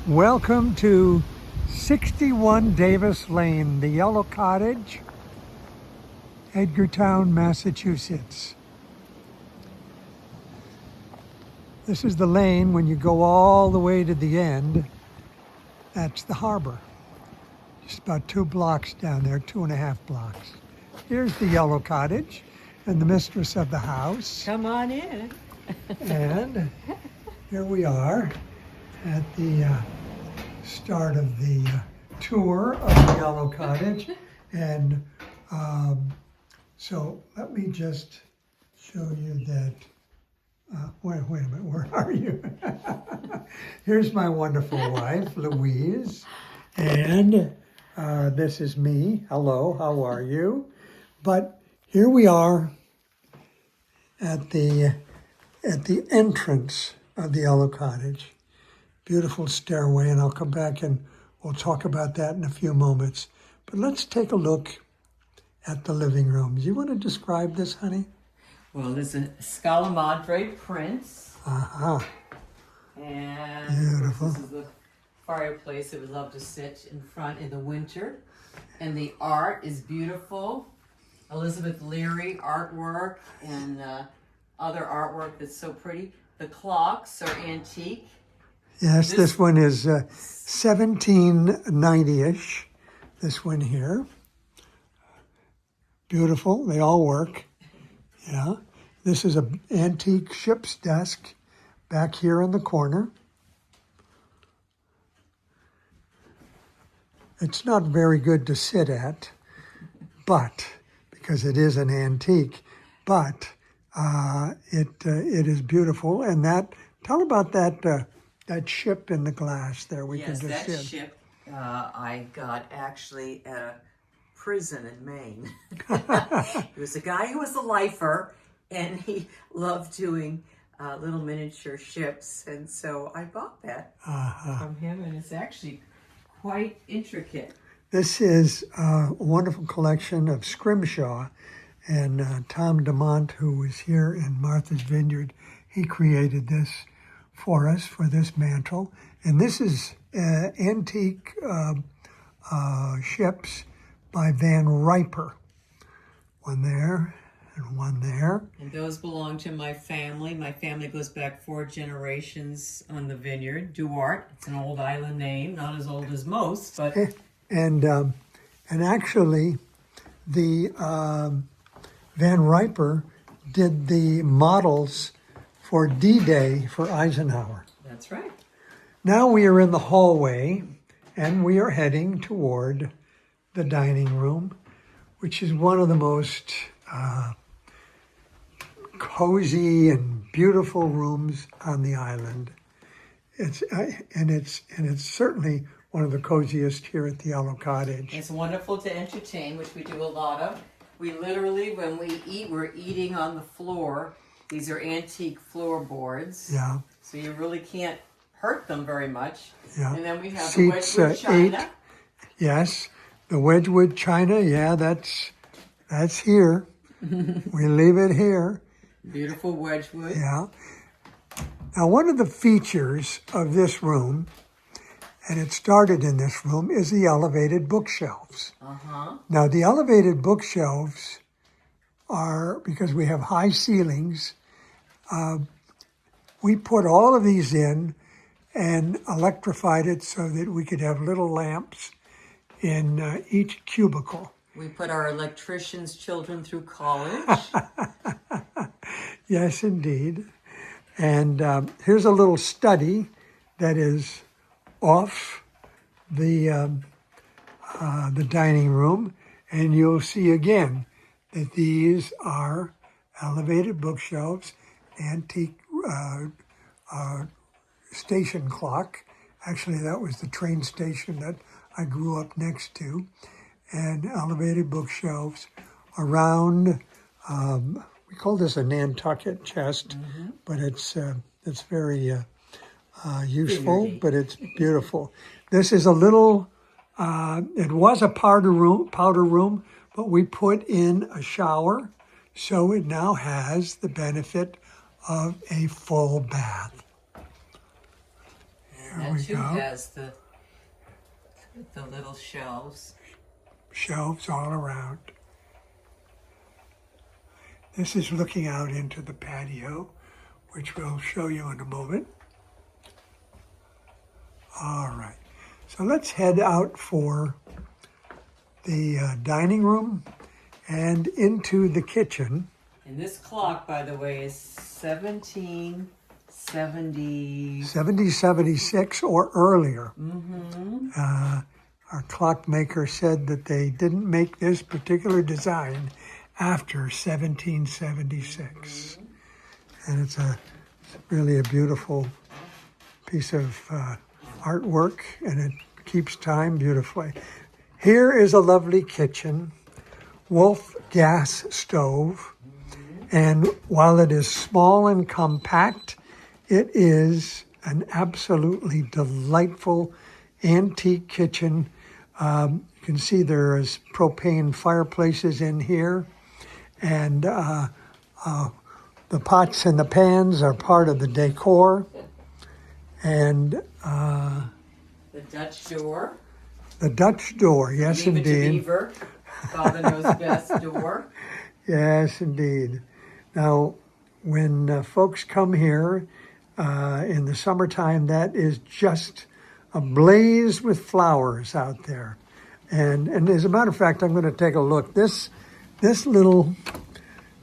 Welcome to 61 Davis Lane, the Yellow Cottage, Edgartown, Massachusetts. This is the lane when you go all the way to the end. That's the harbor. Just about 2 blocks down there, 2.5 blocks. Here's the Yellow Cottage and the mistress of the house. Come on in. And here we are at the start of the tour of the Yellow Cottage. And so let me just show you that. Wait a minute, where are you? Here's my wonderful wife, Louise. And this is me. Hello, how are you? But here we are at the entrance of the Yellow Cottage. Beautiful stairway, and I'll come back and we'll talk about that in a few moments. But let's take a look at the living room. Do you want to describe this, honey? Well, there's a Scala Madre print. Uh-huh. And beautiful. This is the fireplace that we love to sit in front in the winter. And the art is beautiful. Elizabeth Leary artwork and other artwork that's so pretty. The clocks are antique. Yes, this one is 1790-ish, this one here. Beautiful, they all work. Yeah, this is an antique ship's desk back here in the corner. It's not very good to sit at, but, because it is an antique, but it is beautiful. And that, tell about that ship in the glass there. We yes, can just that sit. ship I got actually at a prison in Maine. He was a guy who was a lifer, and he loved doing little miniature ships, and so I bought that from him, and it's actually quite intricate. This is a wonderful collection of scrimshaw, and Tom DeMont, who was here in Martha's Vineyard, he created this for us, for this mantle. And this is antique ships by Van Riper. One there and one there. And those belong to my family. My family goes back 4 generations on the vineyard. Duarte, it's an old island name, not as old as most, but... And actually, the Van Riper did the models for D-Day for Eisenhower. That's right. Now we are in the hallway, and we are heading toward the dining room, which is one of the most cozy and beautiful rooms on the island. It's certainly one of the coziest here at the Yellow Cottage. It's wonderful to entertain, which we do a lot of. We literally, when we eat, we're eating on the floor. These are antique floorboards. Yeah. So you really can't hurt them very much. Yeah. And then we have Seats, the Wedgwood china. 8. Yes. The Wedgwood china, yeah, that's here. We leave it here. Beautiful Wedgwood. Yeah. Now, one of the features of this room, and it started in this room, is the elevated bookshelves. Now, the elevated bookshelves are, because we have high ceilings, we put all of these in and electrified it so that we could have little lamps in each cubicle. We put our electricians' children through college. Yes, indeed. And here's a little study that is off the dining room, and you'll see again that these are elevated bookshelves, antique station clock. Actually, that was the train station that I grew up next to, and elevated bookshelves around. We call this a Nantucket chest, but it's very useful, but it's beautiful. This is a little. It was a powder room, but we put in a shower, so it now has the benefit of a full bath. There we That too go. has the little shelves. Shelves all around. This is looking out into the patio, which we'll show you in a moment. All right, so let's head out for the dining room and into the kitchen. And this clock, by the way, is 1770. 1776 or earlier. Mm-hmm. Our clockmaker said that they didn't make this particular design after 1776. And it's really a beautiful piece of artwork, and it keeps time beautifully. Here is a lovely kitchen, Wolf gas stove, and while it is small and compact, it is an absolutely delightful antique kitchen. You can see there is propane fireplaces in here, and the pots and the pans are part of the decor. And The Dutch door. the Dutch door, yes, Leave it to indeed. Beaver. Father knows best door. Yes, indeed. Now, when folks come here in the summertime, that is just ablaze with flowers out there. And as a matter of fact, I'm going to take a look. This little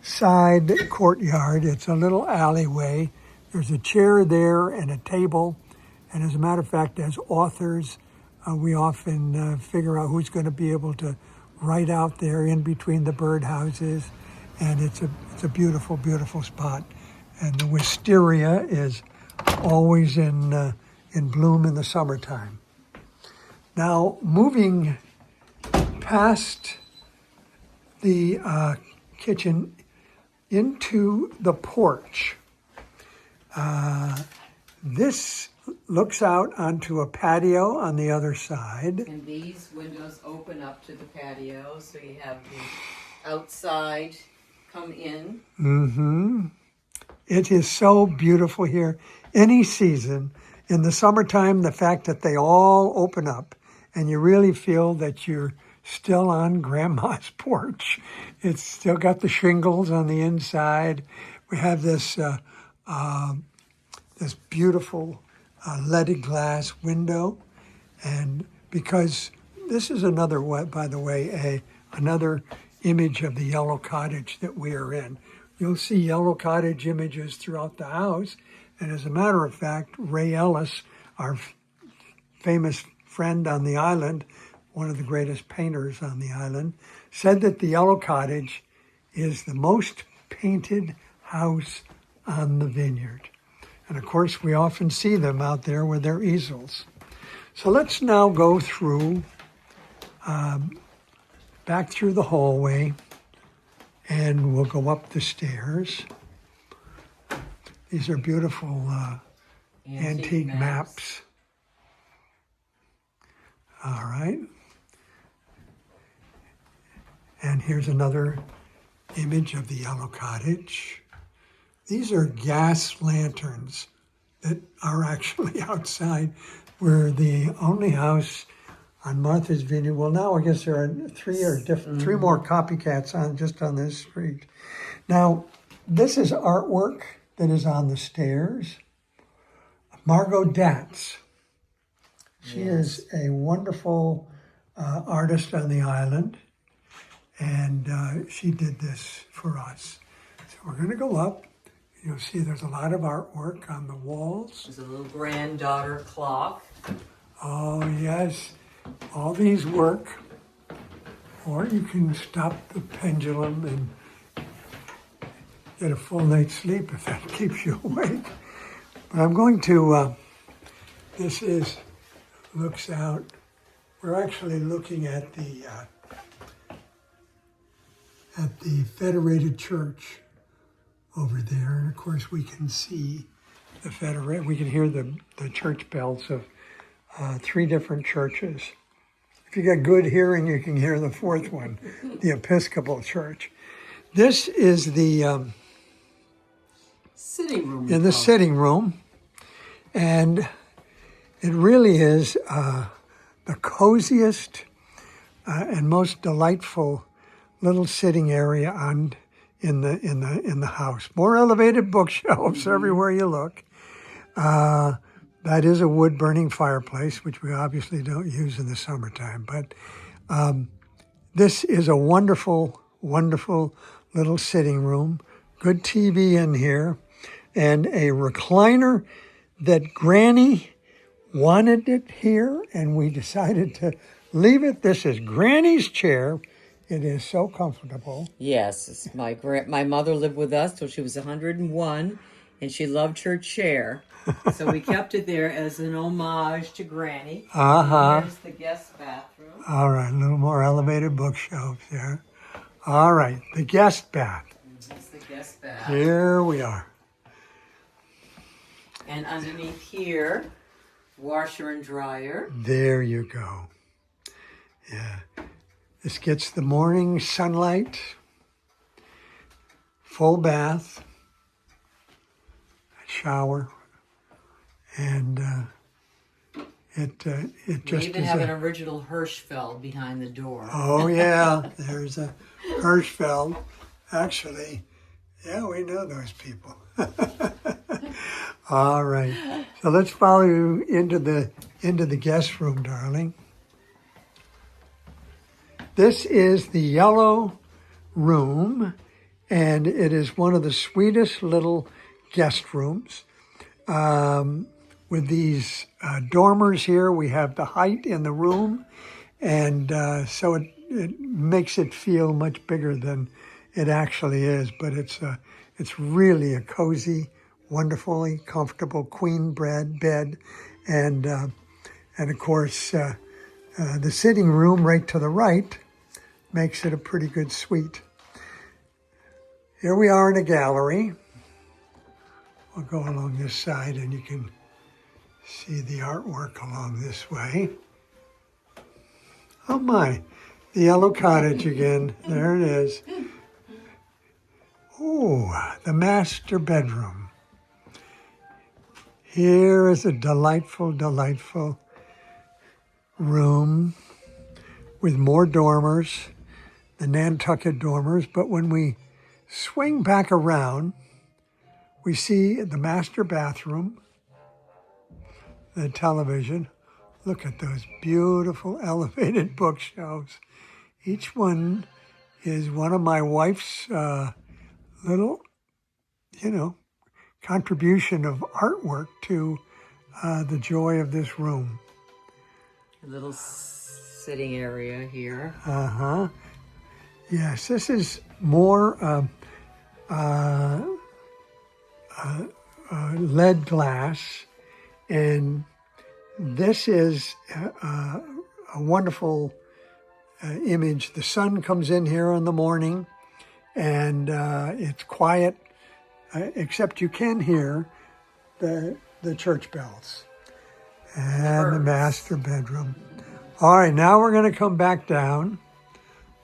side courtyard, it's a little alleyway. There's a chair there and a table. And as a matter of fact, as authors, we often figure out who's going to be able to write out there in between the birdhouses. And it's a beautiful, beautiful spot. And the wisteria is always in bloom in the summertime. Now, moving past the kitchen into the porch. This looks out onto a patio on the other side. And these windows open up to the patio, so you have the outside come in. Mm-hmm. It is so beautiful here. Any season. In the summertime, the fact that they all open up and you really feel that you're still on Grandma's porch. It's still got the shingles on the inside. We have this this beautiful leaded glass window, and because this is another, by the way, another image of the yellow cottage that we are in. You'll see yellow cottage images throughout the house, and as a matter of fact, Ray Ellis, our famous friend on the island, one of the greatest painters on the island, said that the yellow cottage is the most painted house on the vineyard. And of course, we often see them out there with their easels. So let's now go through, back through the hallway, and we'll go up the stairs. These are beautiful antique maps. All right. And here's another image of the yellow cottage. These are gas lanterns that are actually outside. We're the only house on Martha's Vineyard. Well, now I guess there are three more copycats on this street. Now, this is artwork that is on the stairs. Margot Datz. She is a wonderful artist on the island, and she did this for us. So we're going to go up. You'll see there's a lot of artwork on the walls. There's a little granddaughter clock. Oh, yes. All these work. Or you can stop the pendulum and get a full night's sleep if that keeps you awake. But I'm going to, looks out. We're actually looking at the Federated Church over there, and of course we can see we can hear the church bells of 3 different churches. If you got good hearing, you can hear the 4th one, the Episcopal Church. This is the sitting room. In the sitting room, and It really is the coziest and most delightful little sitting area in the house. More elevated bookshelves everywhere you look. That is a wood burning fireplace, which we obviously don't use in the summertime. But this is a wonderful, wonderful little sitting room. Good TV in here, and a recliner that Granny wanted it here, and we decided to leave it. This is Granny's chair. It is so comfortable. Yes, it's my mother lived with us till she was 101, and she loved her chair. So we kept it there as an homage to Granny. Here's the guest bathroom. All right, a little more elevated bookshelves there. All right, the guest bath. That's the guest bath. Here we are. And underneath here, washer and dryer. There you go. Yeah. This gets the morning sunlight, full bath, shower, and it just we even have an original Hirschfeld behind the door. Oh yeah, there's a Hirschfeld. Actually, yeah, we know those people. All right, so let's follow you into the guest room, darling. This is the yellow room, and it is one of the sweetest little guest rooms. With these dormers here, we have the height in the room, and so it makes it feel much bigger than it actually is. But it's really a cozy, wonderfully comfortable queen bed, and of course the sitting room right to the right makes it a pretty good suite. Here we are in a gallery. We'll go along this side and you can see the artwork along this way. Oh my, the yellow cottage again. There it is. Oh, the master bedroom. Here is a delightful, delightful room with more dormers, the Nantucket dormers, but when we swing back around, we see the master bathroom, the television. Look at those beautiful elevated bookshelves. Each one is one of my wife's little, contribution of artwork to the joy of this room. A little sitting area here. Uh-huh. Yes, this is more lead glass, and this is a wonderful image. The sun comes in here in the morning, and it's quiet, except you can hear the church bells and the master bedroom. All right, now we're going to come back down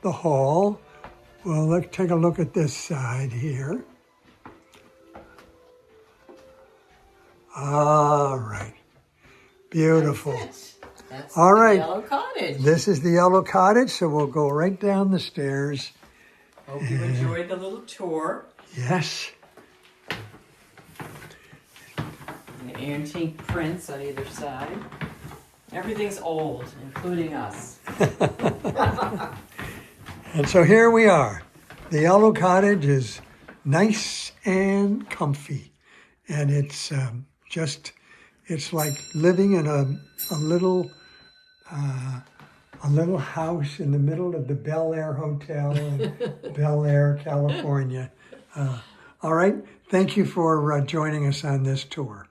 the hall. Well, let's take a look at this side here. All right. Beautiful. That's all the right. Yellow Cottage. This is the Yellow Cottage, so we'll go right down the stairs. Hope you enjoyed the little tour. Yes. The antique prints on either side. Everything's old, including us. And so here we are. The Yellow Cottage is nice and comfy. And it's it's like living in a little house in the middle of the Bel Air Hotel in Bel Air, California. All right. Thank you for joining us on this tour.